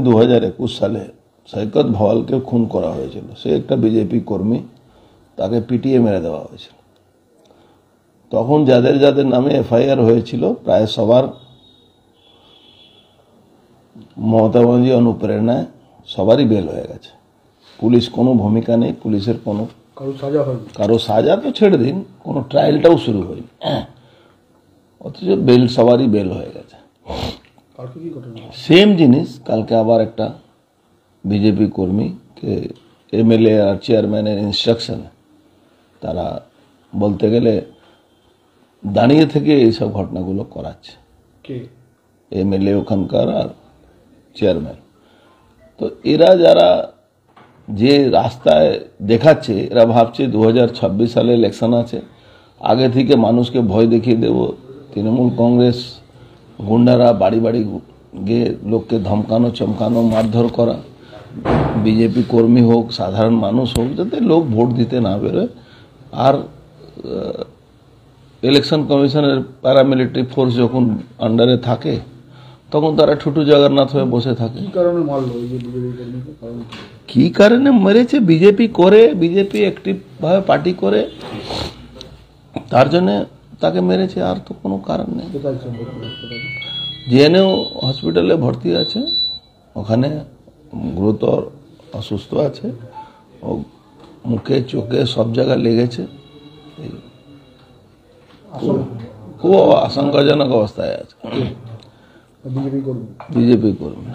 2021 সালে সৈকত ভওয়ালকে খুন করা হয়েছিল। সে একটা বিজেপি কর্মী, তাকে পিটিয়ে মেরে দেওয়া হয়েছিল। তখন যাদের যাদের নামে এফআইআর হয়েছিল প্রায় সবার মমতা ব্যানার্জি অনুপ্রেরণায় সবারই বেল হয়ে গেছে। পুলিশ কোনো ভূমিকা নেই, পুলিশের কোনো কারো সাজা তো ছেড়ে দিন, কোনো ট্রায়ালটাও শুরু হয়নি, অথচ বেল সবারই বেল হয়ে গেছে। সেম জিনিস কালকে আবার একটা বিজেপি কর্মীকে এমএলএ আর চেয়ারম্যানের ইনস্ট্রাকশনে তারা বলতে গেলে দাঁড়িয়ে থেকে এইসব ঘটনাগুলো করাচ্ছে। এমএলএ ওখানকার আর চেয়ারম্যান। তো এরা যারা যে রাস্তায় দেখাচ্ছে, এরা ভাবছে 2026 সালে ইলেকশন আছে, আগে থেকে মানুষকে ভয় দেখিয়ে দেব। তৃণমূল কংগ্রেস গুন্ডারা বাড়ি বাড়ি গিয়ে লোককে ধমকানো চমকানো মারধর করা, বিজেপি কর্মী হোক সাধারণ মানুষ হোক, যাতে লোক ভোট দিতে না বেরোয়। আর ইলেকশন কমিশনের প্যারামিলিটারি ফোর্স যখন আন্ডারে থাকে তখন তারা ঠুটু জগন্নাথ হয়ে বসে থাকে। কি কারণে মেরেছে? বিজেপি করে, বিজেপি অ্যাক্টিভ ভাবে পার্টি করে, তার জন্য তাকে মেরেছে, আর তো কোনো কারণ নেই। জেএনইউ হসপিটালে ভর্তি আছে, ওখানে গুরুতর অসুস্থ আছে, ও মুখে চোখে সব জায়গায় লেগেছে, খুব আশঙ্কাজনক অবস্থায় আছে। বিজেপি কর্মী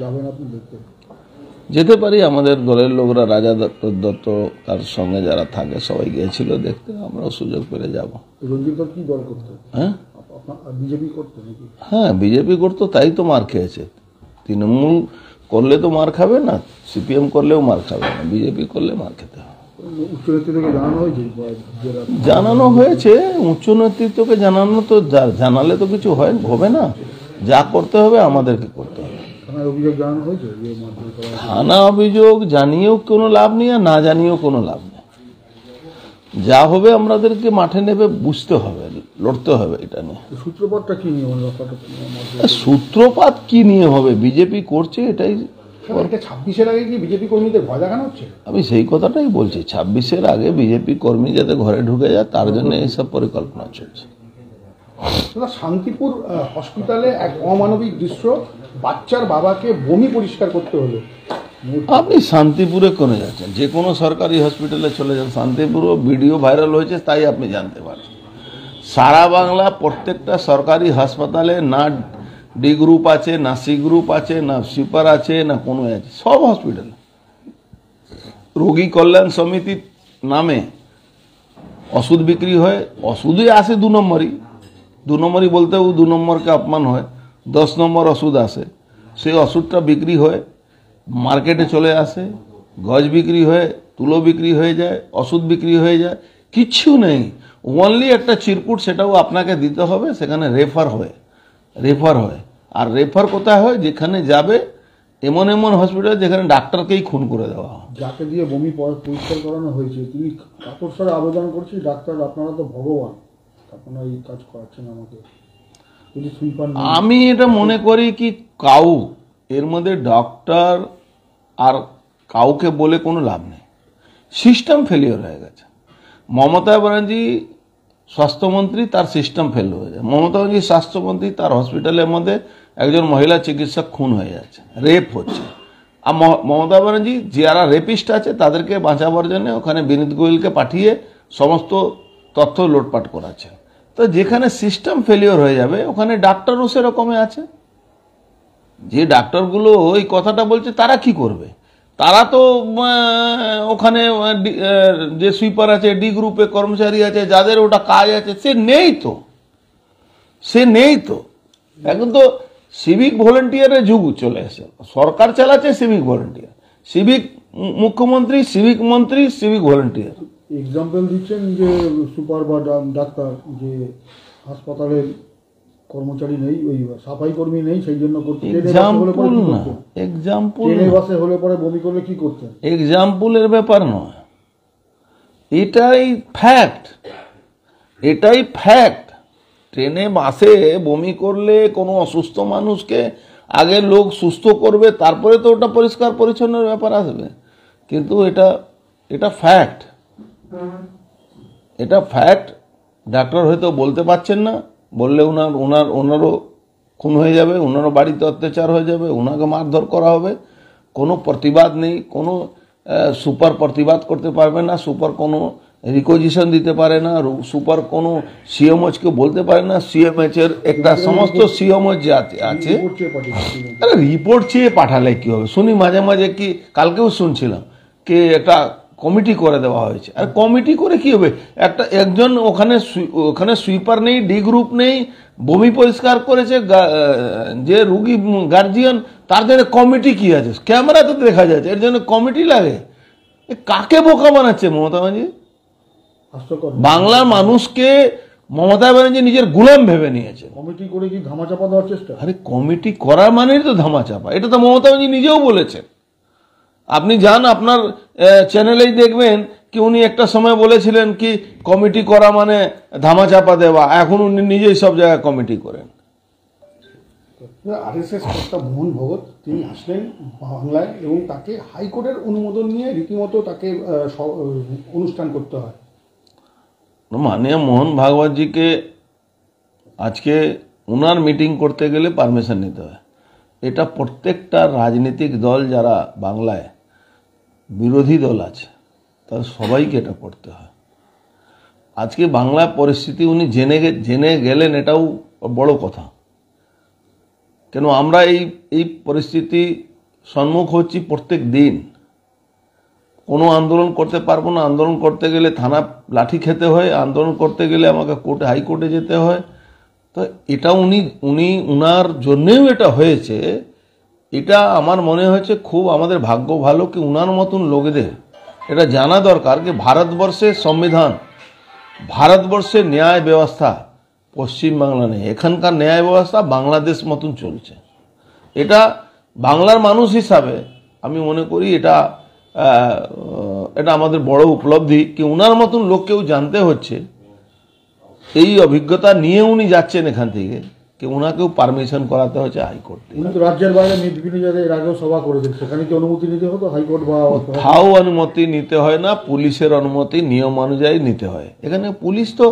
যেতে পারি, আমাদের দলের লোকরা রাজা দত্ত তার সঙ্গে যারা থাকে সবাই গিয়েছিল দেখতে, আমরাও সুযোগ পেলে যাব। হ্যাঁ, বিজেপি করতো, তাই তো মার খেয়েছে। তৃণমূল করলে তো মার খাবে না, সিপিএম করলেও মার খাবে না, বিজেপি করলে মার খেতে হবে। জানানো হয়েছে উচ্চ নেতৃত্বকে, জানানো তো, জানালে তো কিছু হবে না, যা করতে হবে আমাদেরকে করতে হবে। থানা অভিযোগ জানিয়েও কোনো লাভ নেই, আর না জানিয়েও কোনো লাভ নেই। যা হবে আমাদেরকে মাঠে নেবে বুঝতে হবে, লড়তে হবে এটা নিয়ে। সূত্রপাতটা কি নিয়ে? সূত্রপাত কি নিয়ে হবে? বিজেপি করছে, এটাই। 26-এর আগে কি বিজেপি কর্মীদের ভয় দেখানো হচ্ছে? আমি সেই কথাটাই বলছি, 26-এর আগে বিজেপি কর্মী যাতে ঘরে ঢুকে যায় তার জন্য এইসব পরিকল্পনা চলছে। শান্তিপুর হসপিটালে এক অমানবিক দৃশ্য, বাচ্চার বাবাকে বমি পরিষ্কার করতে হলো। আপনি শান্তিপুরে কোনে যাচ্ছেন? যে কোনো সরকারি হসপিটালে চলে যান, শান্তিপুরও ভিডিও ভাইরাল হয়েছে তাই আপনি জানতে পারেন। সারা বাংলা প্রত্যেকটা সরকারি হাসপাতালে না ডি গ্রুপ আছে, না সি গ্রুপ আছে, না সুপার আছে, না কোনো আছে, সব হসপিটাল রোগী কল্যাণ সমিতির নামে ওষুধ বিক্রি হয়। ওষুধই আসে 2 নম্বরই, 2 নম্বরই বলতেও 2 নম্বরকে অপমান হয়। 10 নম্বর ওষুধ আসে, সেই ওষুধটা বিক্রি হয়, মার্কেটে চলে আসে, গজ বিক্রি হয়ে, তুলো বিক্রি হয়ে যায়, ওষুধ বিক্রি হয়ে যায়, কিচ্ছু নেই। ওনলি একটা চিরকুট, সেটাও আপনাকে দিতে হবে, সেখানে রেফার হয়। আর রেফার কোথায় হয়? যেখানে যাবে এমন এমন হসপিটাল যেখানে ডাক্তারকেই খুন করে দেওয়া হয়। যাকে দিয়ে বমি পরিষ্কার করানো হয়েছে তিনি কাতরস্বরে আবেদন করছি, ডাক্তার আপনারা তো ভগবান, আপনারা এই কাজ করাচ্ছেন আমাকে। আমি এটা মনে করি কি এর মধ্যে ডক্টর আর কাউকে বলে কোনো লাভ নেই, সিস্টেম ফেলিওর হয়ে গেছে। মমতা ব্যানার্জি স্বাস্থ্যমন্ত্রী, তার সিস্টেম ফেল হয়ে যায়। মমতা ব্যানার্জি স্বাস্থ্যমন্ত্রী, তার হসপিটালের মধ্যে একজন মহিলা চিকিৎসক খুন হয়ে যাচ্ছে, রেপ হচ্ছে। আর মমতা ব্যানার্জি যারা রেপিস্ট আছে তাদেরকে বাঁচাবার জন্য ওখানে বিনীত গোয়েলকে পাঠিয়ে সমস্ত তথ্য লোটপাট করাচ্ছে। তো যেখানে সিস্টেম ফেলিওর হয়ে যাবে ওখানে ডাক্তারও সেরকমই আছে। যে ডাক্তারগুলো ওই কথাটা বলছে তারা কি করবে? তারা তো ওখানে যে সুইপার আছে, ডি গ্রুপে কর্মচারী আছে, যাদের ওটা কাজ আছে, সে নেই তো। এখন তো সিভিক ভলেন্টিয়ারের যুগ চলে এসে, সরকার চালাচ্ছে সিভিক ভলেন্টিয়ার, সিভিক মুখ্যমন্ত্রী, সিভিক মন্ত্রী, সিভিক ভলেন্টিয়ার। এক্সাম্পল দিচ্ছেন যে সুপার বা ডাক্তার, যে হাসপাতালের কর্মচারী নেই, ওই সাফাই কর্মী নেই, সেই জন্য হলে পরে বমি করলে কি করতেন? এক্সাম্পলের ব্যাপার নয়, এটাই ফ্যাক্ট। ট্রেনে বাসে বমি করলে কোনো অসুস্থ মানুষকে আগে লোক সুস্থ করবে, তারপরে তো ওটা পরিষ্কার পরিচ্ছন্নের ব্যাপার আসবে। কিন্তু এটা ফ্যাক্ট, এটা ফ্যাক্ট। ডাক্তার হয়তো বলতে পারছেন না, বললে ওনারও খুন হয়ে যাবে, ওনারও বাড়িতে অত্যাচার হয়ে যাবে, ওনাকে মারধর করা হবে। কোনো প্রতিবাদ নেই, কোনো সুপার প্রতিবাদ করতে পারবে না, সুপার কোনো রিকোজিশন দিতে পারে না, সুপার কোনো সিএমএচকে বলতে পারে না। সিএমএচ এর একটা সমস্ত সিএমএচ যে আছে, আরে রিপোর্ট চেয়ে পাঠালে কি হবে? শুনি মাঝে মাঝে, কি কালকেও শুনছিলাম কি একটা কমিটি করে দেওয়া হয়েছে। আর কমিটি করে কি হবে? একজন ওখানে সুইপার নেই, ডি গ্রুপ নেই, বমি পরিষ্কার করেছে যে রুগী গার্জিয়ান, তার জন্য কমিটি কি আছে? ক্যামেরাতে দেখা যাচ্ছে, এর জন্য কমিটি লাগে? কাকে বোকা বানাচ্ছে মমতা ব্যানার্জি? বাংলার মানুষকে মমতা ব্যানার্জি নিজের গোলাম ভেবে নিয়েছে। কমিটি করে কি ধামাচাপা দেওয়ার চেষ্টা? আরে কমিটি করার মানেই তো ধামাচাপা, এটা তো মমতা ব্যানার্জি নিজেও বলেছেন। আপনি যান, আপনার চ্যানেলেই দেখবেন কি উনি একটা সময় বলেছিলেন কি কমিটি করা মানে ধামাচাপা দেওয়া। এখন উনি নিজেই সব জায়গায় কমিটি করেন। আরএসএস কর্তা মোহন ভগত তিনি আসলেন বাংলায় এবং তাকে হাইকোর্টের অনুমোদন নিয়ে রীতিমতো তাকে অনুষ্ঠান করতে হয়। মাননীয় মোহন ভাগবতজিকে আজকে ওনার মিটিং করতে গেলে পারমিশন নিতে হয়। এটা প্রত্যেকটা রাজনৈতিক দল যারা বাংলায় বিরোধী দল আছে তাদের সবাইকে এটা করতে হয়। আজকে বাংলার পরিস্থিতি উনি জেনে গেলেন, এটাও বড় কথা। কেন আমরা এই পরিস্থিতি সম্মুখ হচ্ছি প্রত্যেক দিন। কোনো আন্দোলন করতে পারবো না, আন্দোলন করতে গেলে থানা লাঠি খেতে হয়, আন্দোলন করতে গেলে আমাকে হাইকোর্টে যেতে হয়। তো এটা উনার জন্যেও এটা হয়েছে। এটা আমার মনে হয়েছে খুব আমাদের ভাগ্য ভালো কি উনার মতন লোকেদের এটা জানা দরকার যে ভারতবর্ষের সংবিধান, ভারতবর্ষের ন্যায় ব্যবস্থা পশ্চিমবাংলা নেই, এখানকার ন্যায় ব্যবস্থা বাংলাদেশ মতন চলছে। এটা বাংলার মানুষ হিসাবে আমি মনে করি এটা আমাদের বড় উপলব্ধি কি উনার মতন লোককেও জানতে হচ্ছে। এই অভিজ্ঞতা নিয়ে উনি যাচ্ছেন এখান থেকে, কি উনাকেও পারমিশন করাতে হচ্ছে হাইকোর্ট। কিন্তু রাজ্যের বাইরে বিভিন্ন জায়গায় এর আগেও সভা করেছেন, সেখানে কি অনুমতি নিতে হতো হাইকোর্ট বা কোথাও অনুমতি নিতে হয় না, পুলিশের অনুমতি নিয়ম অনুযায়ী নিতে হয়। এখানে পুলিশ তো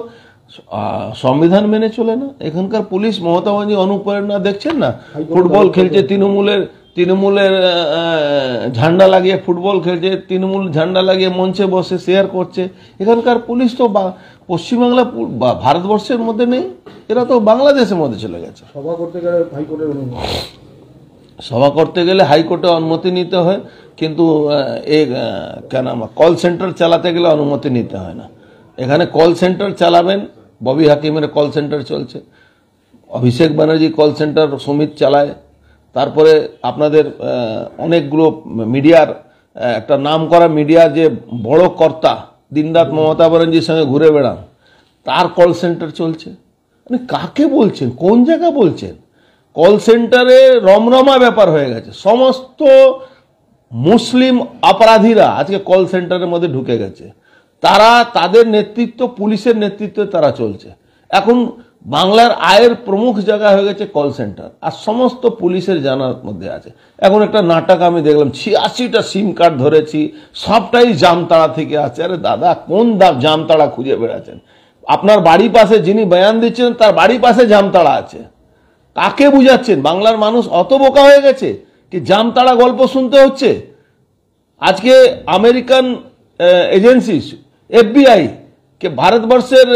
সংবিধান মেনে চলে না। এখানকার পুলিশ মমতা ব্যানার্জি অনুপ্রেরণা দেখছেন না, ফুটবল খেলছে, তৃণমূলের ঝান্ডা লাগিয়ে ফুটবল খেলছে, তৃণমূল ঝান্ডা লাগিয়ে মঞ্চে বসে শেয়ার করছে। এখানকার পুলিশ তো পশ্চিমবাংলা ভারতবর্ষের মধ্যে নেই, এরা তো বাংলাদেশের মধ্যে চলে গেছে। সভা করতে গেলে হাইকোর্টের অনুমতি, সভা করতে গেলে হাইকোর্টে অনুমতি নিতে হয়, কিন্তু কল সেন্টার চালাতে গেলে অনুমতি নিতে হয় না। এখানে কল সেন্টার চালাবেন, ববি হাকিমের কল সেন্টার চলছে, অভিষেক ব্যানার্জি কল সেন্টার সমিত চালায়। তারপরে আপনাদের অনেকগুলো মিডিয়ার একটা নাম করা মিডিয়ার যে বড় কর্তা দিনরাত মমতা ব্যানার্জির সঙ্গে ঘুরে বেড়ান, তার কল সেন্টার চলছে। মানে কাকে বলছেন, কোন জায়গা বলছেন? কল সেন্টারে রমরমা ব্যাপার হয়ে গেছে। সমস্ত মুসলিম অপরাধীরা আজকে কল সেন্টারের মধ্যে ঢুকে গেছে। তাদের নেতৃত্ব, পুলিশের নেতৃত্বে তারা চলছে। এখন বাংলার আয়ের প্রমুখ জায়গা হয়ে গেছে কল সেন্টার, আর সমস্ত পুলিশের জানার মধ্যে আছে। এখন একটা নাটক আমি দেখলাম, 86টা সিম কার্ড ধরেছি, সবটাই জামতাড়া থেকে আছে। আরে দাদা, কোন জামতাড়া খুঁজে বেড়াচ্ছেন? আপনার বাড়ির পাশে যিনি বয়ান দিচ্ছেন তার বাড়ির পাশে জামতাড়া আছে। কাকে বুঝাচ্ছেন? বাংলার মানুষ অত বোকা হয়ে গেছে কি জামতাড়া গল্প শুনতে হচ্ছে? আজকে আমেরিকান এজেন্সি FBI কে ভারতবর্ষের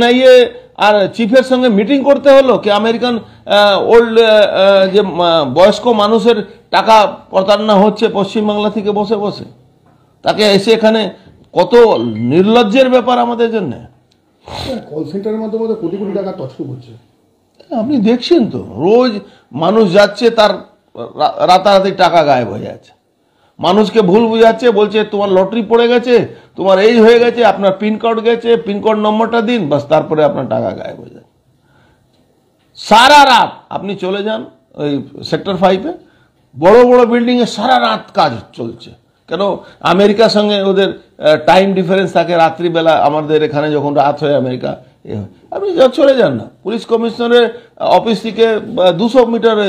NIA আর চিফের সঙ্গে মিটিং করতে হলো কি আমেরিকান ওল্ড যে বয়স্ক মানুষের টাকা প্রতারণা হচ্ছে পশ্চিমবাংলা থেকে বসে বসে, তাকে এসে এখানে কত নির্লজ্জের ব্যাপার আমাদের জন্য। কল সেন্টারের মাধ্যমে কোটি কোটি টাকা তছরূপ হচ্ছে। আপনি দেখছেন তো, রোজ মানুষ যাচ্ছে, তার রাতারাতি টাকা গায়েব হয়ে যাচ্ছে। মানুষকে ভুল বুঝাচ্ছে, বলছে তোমার লটারি পড়ে গেছে, তোমার এই হয়ে গেছে, আপনার পিনকোড গেছে, পিনকোড নম্বরটা দিন, বাস তারপরে আপনার টাকা গায়েব হয়ে যায়। সারা রাত আপনি চলে যান ওই সেক্টর 5-এ, বড় বড় বিল্ডিংয়ে সারা রাত কাজ চলছে। কেন? আমেরিকার সঙ্গে ওদের টাইম ডিফারেন্স থাকে, রাত্রিবেলা আমাদের এখানে যখন রাত হয় আমেরিকা আপনি চলে যান না, পুলিশ কমিশনারের অফিস থেকে 200 মিটারে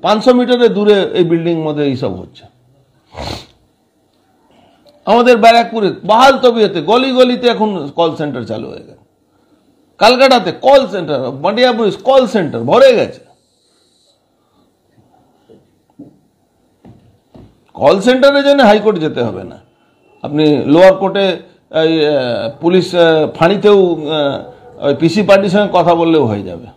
500 মিটারে দূরে এই বিল্ডিং মধ্যে এইসব হচ্ছে। আমাদের ব্যারাকপুরে বাহাল তবিয়তে গলি গলিতে এখন কল সেন্টার চালু হয়ে গেছে, ক্যালকাটাতে কল সেন্টার, মাটিয়া পুলিশ কল সেন্টার ভরে গেছে। কল সেন্টারের জন্য হাইকোর্ট যেতে হবে না, আপনি লোয়ার কোর্টে পুলিশ ফাঁড়িতেও পিসি পার্টির সঙ্গে কথা বললেও হয়ে যাবে।